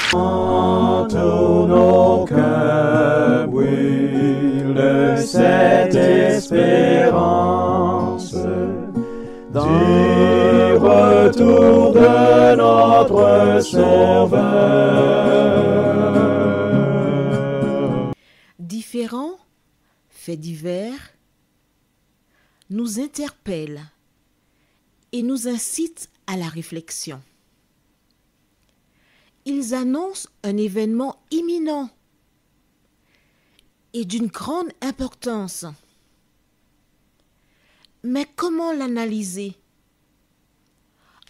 Chantons nos cœurs, brûle cette espérance du retour de notre Sauveur. Différents faits divers nous interpellent et nous incitent à la réflexion. Ils annoncent un événement imminent et d'une grande importance. Mais comment l'analyser?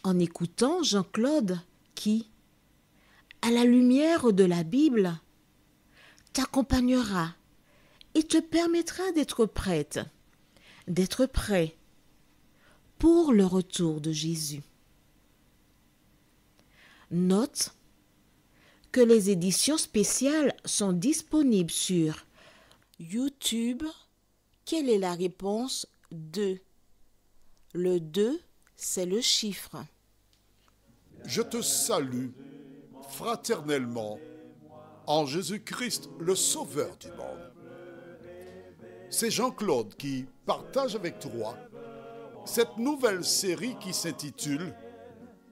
En écoutant Jean-Claude qui, à la lumière de la Bible, t'accompagnera et te permettra d'être prête, d'être prêt pour le retour de Jésus. Note que les éditions spéciales sont disponibles sur YouTube. Quelle est la réponse 2? Le 2, c'est le chiffre. Je te salue fraternellement en Jésus-Christ, le Sauveur du monde. C'est Jean-Claude qui partage avec toi cette nouvelle série qui s'intitule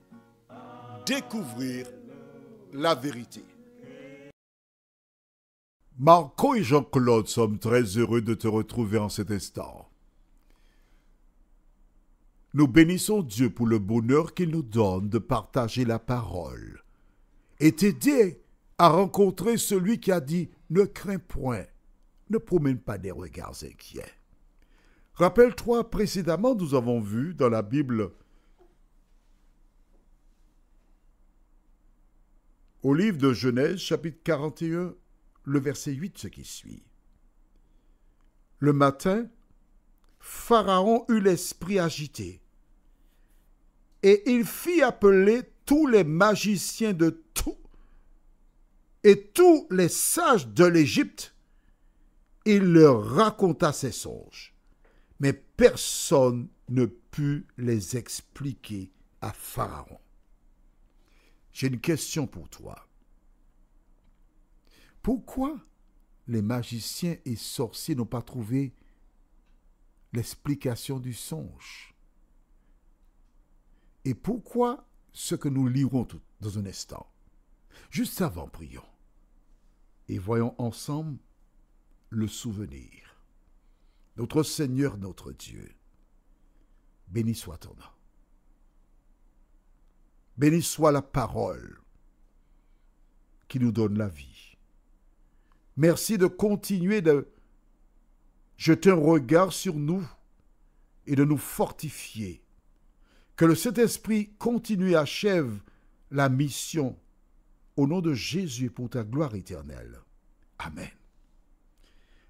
« Découvrir la vérité ». Marco et Jean-Claude sommes très heureux de te retrouver en cet instant. Nous bénissons Dieu pour le bonheur qu'il nous donne de partager la parole et t'aider à rencontrer celui qui a dit « Ne crains point, ne promène pas des regards inquiets ». Rappelle-toi, précédemment, nous avons vu dans la Bible, au livre de Genèse, chapitre 41, le verset 8, ce qui suit. Le matin, Pharaon eut l'esprit agité, et il fit appeler tous les magiciens de tout, et tous les sages de l'Égypte. Il leur raconta ses songes. Mais personne ne put les expliquer à Pharaon. J'ai une question pour toi. Pourquoi les magiciens et sorciers n'ont pas trouvé l'explication du songe? Et pourquoi ce que nous lirons dans un instant? Juste avant, prions. Et voyons ensemble le souvenir. Notre Seigneur, notre Dieu, béni soit ton nom. Béni soit la parole qui nous donne la vie. Merci de continuer de jeter un regard sur nous et de nous fortifier. Que le Saint-Esprit continue et achève la mission au nom de Jésus pour ta gloire éternelle. Amen.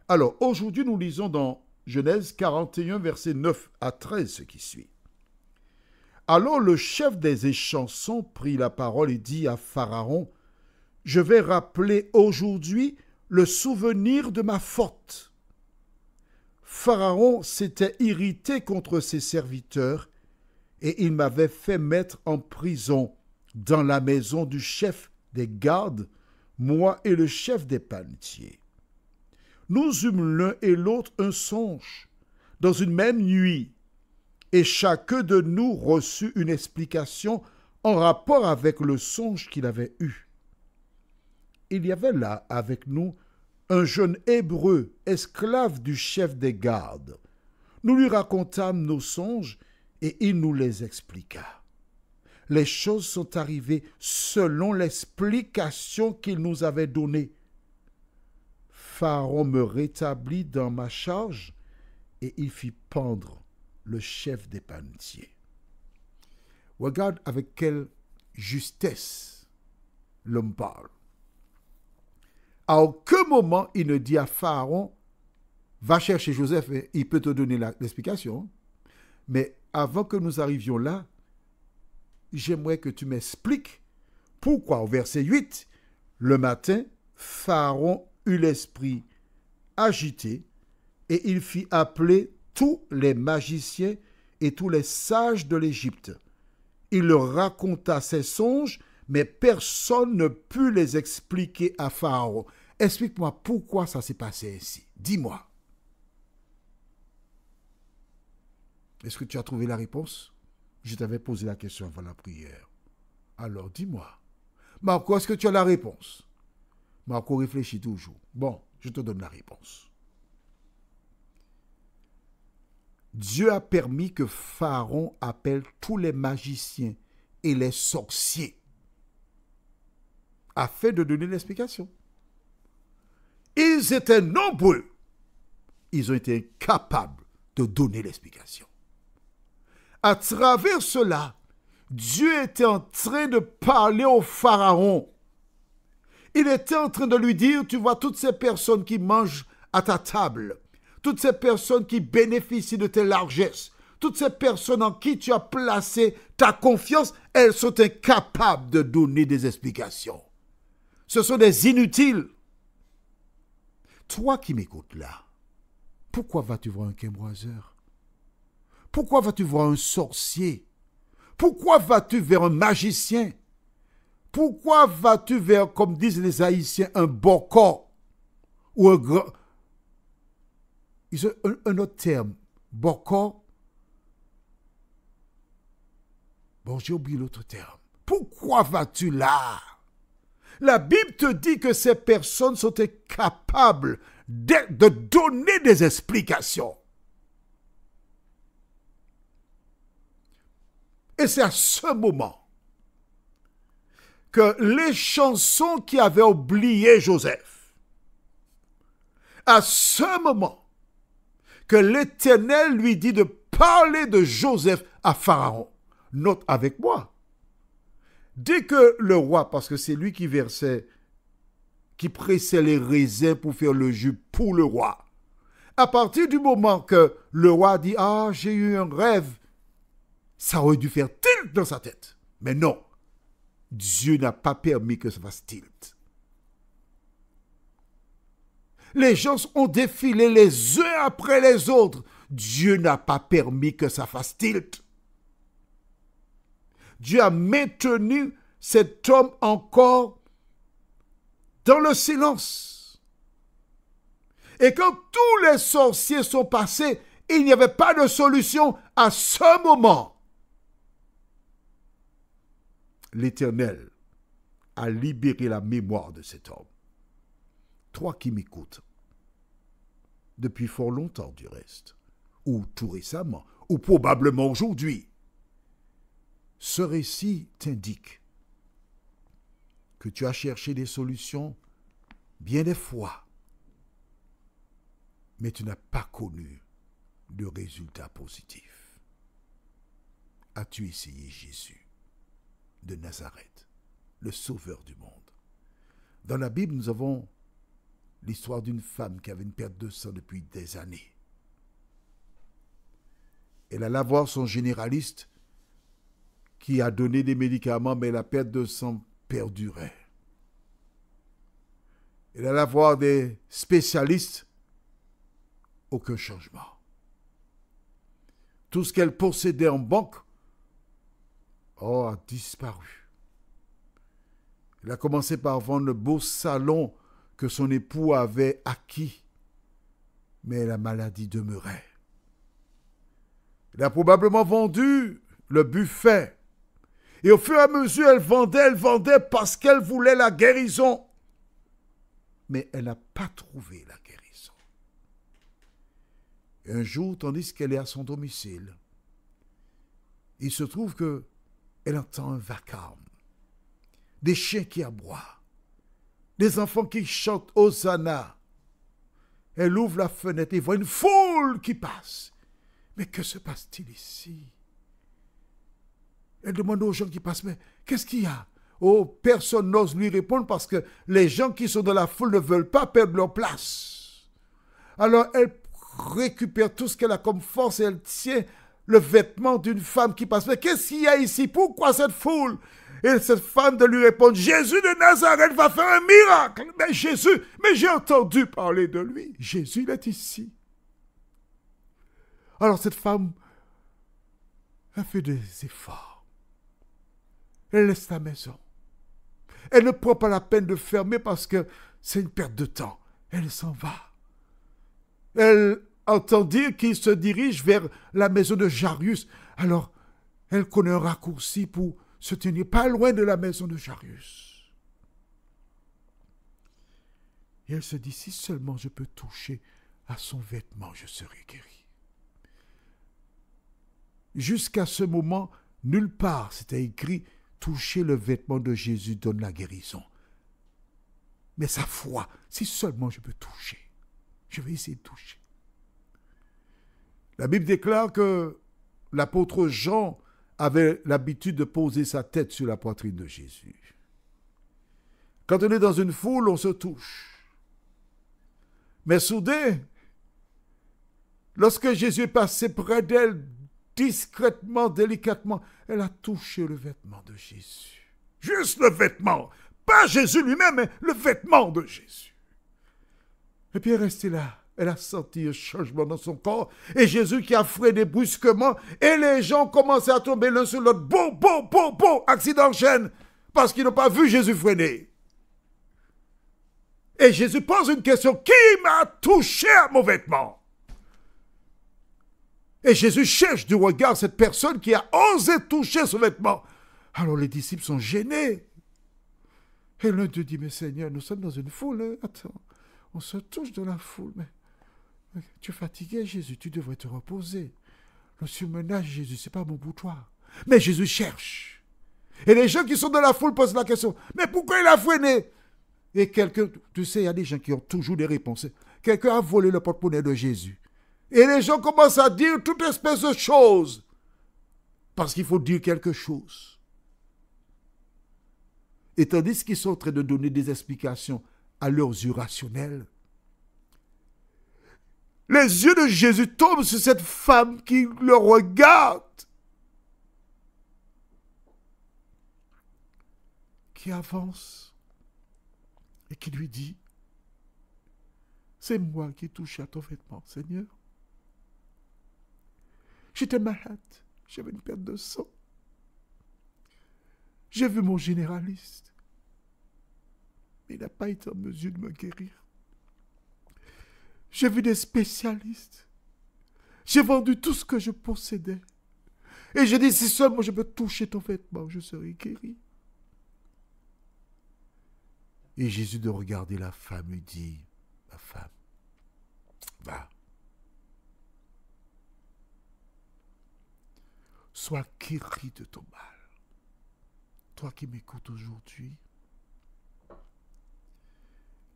Alors, aujourd'hui, nous lisons dans Genèse 41, versets 9 à 13, ce qui suit. Alors le chef des échansons prit la parole et dit à Pharaon, « Je vais rappeler aujourd'hui le souvenir de ma faute. » Pharaon s'était irrité contre ses serviteurs et il m'avait fait mettre en prison dans la maison du chef des gardes, moi et le chef des panetiers. Nous eûmes l'un et l'autre un songe dans une même nuit, et chacun de nous reçut une explication en rapport avec le songe qu'il avait eu. Il y avait là avec nous un jeune Hébreu, esclave du chef des gardes. Nous lui racontâmes nos songes et il nous les expliqua. Les choses sont arrivées selon l'explication qu'il nous avait donnée. Pharaon me rétablit dans ma charge et il fit pendre le chef des panetiers. Regarde avec quelle justesse l'homme parle. À aucun moment il ne dit à Pharaon, va chercher Joseph et il peut te donner l'explication. Mais avant que nous arrivions là, j'aimerais que tu m'expliques pourquoi au verset 8, le matin, Pharaon eut l'esprit agité et il fit appeler tous les magiciens et tous les sages de l'Égypte. Il leur raconta ses songes, mais personne ne put les expliquer à Pharaon. Explique-moi pourquoi ça s'est passé ainsi. Dis-moi. Est-ce que tu as trouvé la réponse? Je t'avais posé la question avant la prière. Alors, dis-moi. Marco, est-ce que tu as la réponse? Marco réfléchit toujours. Bon, je te donne la réponse. Dieu a permis que Pharaon appelle tous les magiciens et les sorciers afin de donner l'explication. Ils étaient nombreux. Ils ont été incapables de donner l'explication. À travers cela, Dieu était en train de parler au Pharaon. Il était en train de lui dire, tu vois, toutes ces personnes qui mangent à ta table, toutes ces personnes qui bénéficient de tes largesses, toutes ces personnes en qui tu as placé ta confiance, elles sont incapables de donner des explications. Ce sont des inutiles. Toi qui m'écoutes là, pourquoi vas-tu voir un quémoiseur? Pourquoi vas-tu voir un sorcier? Pourquoi vas-tu vers un magicien? Pourquoi vas-tu vers, comme disent les Haïtiens, un bokor ou un grand... Ils ont un autre terme. Bokor. Bon, j'ai oublié l'autre terme. Pourquoi vas-tu là? La Bible te dit que ces personnes sont incapables de donner des explications. Et c'est à ce moment que les chansons qui avaient oublié Joseph, à ce moment que l'Éternel lui dit de parler de Joseph à Pharaon. Note avec moi. Dès que le roi, parce que c'est lui qui versait, qui pressait les raisins pour faire le jus pour le roi, à partir du moment que le roi dit « Ah, j'ai eu un rêve », ça aurait dû faire tilt dans sa tête. Mais non, Dieu n'a pas permis que ça fasse tilt. Les gens ont défilé les uns après les autres. Dieu n'a pas permis que ça fasse tilt. Dieu a maintenu cet homme encore dans le silence. Et quand tous les sorciers sont passés, il n'y avait pas de solution à ce moment. L'Éternel a libéré la mémoire de cet homme. Toi qui m'écoutes, depuis fort longtemps du reste, ou tout récemment, ou probablement aujourd'hui, ce récit t'indique que tu as cherché des solutions bien des fois, mais tu n'as pas connu de résultat positif. As-tu essayé Jésus de Nazareth, le sauveur du monde? Dans la Bible, nous avons l'histoire d'une femme qui avait une perte de sang depuis des années. Elle alla voir son généraliste qui a donné des médicaments, mais la perte de sang perdurait. Elle alla voir des spécialistes, aucun changement. Tout ce qu'elle possédait en banque, a disparu. Elle a commencé par vendre le beau salon que son époux avait acquis, mais la maladie demeurait. Elle a probablement vendu le buffet. Et au fur et à mesure, elle vendait parce qu'elle voulait la guérison. Mais elle n'a pas trouvé la guérison. Et un jour, tandis qu'elle est à son domicile, il se trouve qu'elle entend un vacarme, des chiens qui aboient, des enfants qui chantent Hosanna. Elle ouvre la fenêtre et voit une foule qui passe. Mais que se passe-t-il ici? Elle demande aux gens qui passent, mais qu'est-ce qu'il y a? Oh, personne n'ose lui répondre parce que les gens qui sont dans la foule ne veulent pas perdre leur place. Alors elle récupère tout ce qu'elle a comme force et elle tient le vêtement d'une femme qui passe. Mais qu'est-ce qu'il y a ici? Pourquoi cette foule? Et cette femme de lui répondre, Jésus de Nazareth va faire un miracle. Mais Jésus, mais j'ai entendu parler de lui. Jésus, il est ici. Alors cette femme a fait des efforts. Elle laisse la maison. Elle ne prend pas la peine de fermer parce que c'est une perte de temps. Elle s'en va. Elle entend dire qu'il se dirige vers la maison de Jairus. Alors, elle connaît un raccourci pour se tenir pas loin de la maison de Jairus. Et elle se dit, si seulement je peux toucher à son vêtement, je serai guérie. Jusqu'à ce moment, nulle part c'était écrit « Toucher le vêtement de Jésus donne la guérison ». Mais sa foi, si seulement je peux toucher, je vais essayer de toucher. La Bible déclare que l'apôtre Jean avait l'habitude de poser sa tête sur la poitrine de Jésus. Quand on est dans une foule, on se touche. Mais soudain, lorsque Jésus est passé près d'elle, discrètement, délicatement, elle a touché le vêtement de Jésus. Juste le vêtement. Pas Jésus lui-même, mais le vêtement de Jésus. Et puis elle est restée là. Elle a senti un changement dans son corps. Et Jésus qui a freiné brusquement. Et les gens commençaient à tomber l'un sur l'autre. Boum, boum, boum, boum. Accident en chaîne. Parce qu'ils n'ont pas vu Jésus freiner. Et Jésus pose une question. Qui m'a touché à mon vêtement? Et Jésus cherche du regard cette personne qui a osé toucher son vêtement. Alors les disciples sont gênés. Et l'un d'eux dit, mais Seigneur, nous sommes dans une foule. Hein? Attends, on se touche dans la foule. Mais tu es fatigué, Jésus, tu devrais te reposer. Le surmenage, Jésus, c'est pas mon boutoir. Mais Jésus cherche. Et les gens qui sont dans la foule posent la question, mais pourquoi il a freiné? Et quelqu'un, tu sais, il y a des gens qui ont toujours des réponses. Quelqu'un a volé le porte-monnaie de Jésus. Et les gens commencent à dire toute espèce de choses. Parce qu'il faut dire quelque chose. Et tandis qu'ils sont en train de donner des explications à leurs yeux rationnels, les yeux de Jésus tombent sur cette femme qui le regarde, qui avance et qui lui dit, c'est moi qui touche à ton vêtement, Seigneur. J'étais malade, j'avais une perte de sang. J'ai vu mon généraliste, mais il n'a pas été en mesure de me guérir. J'ai vu des spécialistes. J'ai vendu tout ce que je possédais. Et j'ai dit, si seulement je peux toucher ton vêtement, je serai guéri. Et Jésus de regarder la femme lui dit, ma femme, va. Sois guéri de ton mal. Toi qui m'écoutes aujourd'hui,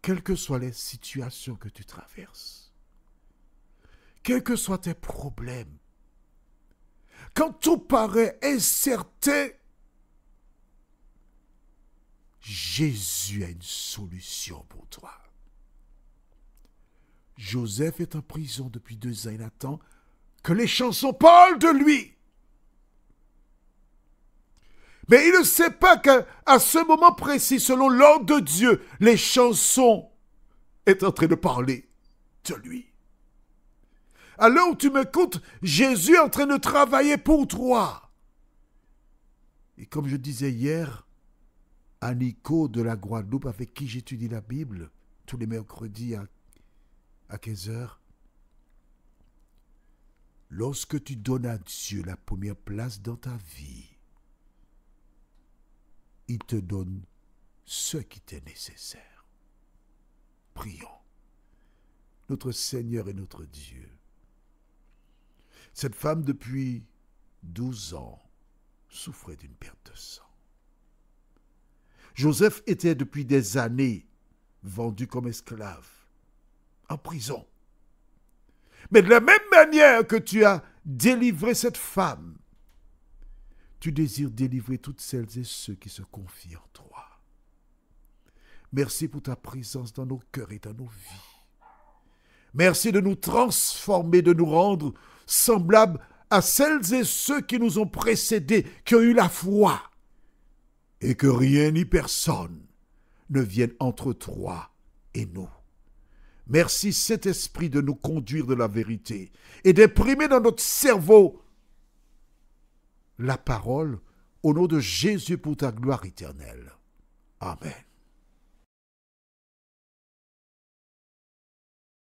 quelles que soient les situations que tu traverses, quels que soient tes problèmes, quand tout paraît incertain, Jésus a une solution pour toi. Joseph est en prison depuis 2 ans. Il attend que les chansons parlent de lui. Mais il ne sait pas qu'à ce moment précis, selon l'ordre de Dieu, les chansons sont en train de parler de lui. À l'heure où tu m'écoutes, Jésus est en train de travailler pour toi. Et comme je disais hier, à Nico de la Guadeloupe, avec qui j'étudie la Bible, tous les mercredis à 15h, lorsque tu donnes à Dieu la première place dans ta vie, il te donne ce qui t'est nécessaire. Prions. Notre Seigneur et notre Dieu. Cette femme, depuis 12 ans, souffrait d'une perte de sang. Joseph était depuis des années vendu comme esclave, en prison. Mais de la même manière que tu as délivré cette femme, tu désires délivrer toutes celles et ceux qui se confient en toi. Merci pour ta présence dans nos cœurs et dans nos vies. Merci de nous transformer, de nous rendre semblables à celles et ceux qui nous ont précédés, qui ont eu la foi, et que rien ni personne ne vienne entre toi et nous. Merci, Saint-Esprit, de nous conduire de la vérité et d'imprimer dans notre cerveau la parole au nom de Jésus pour ta gloire éternelle. Amen.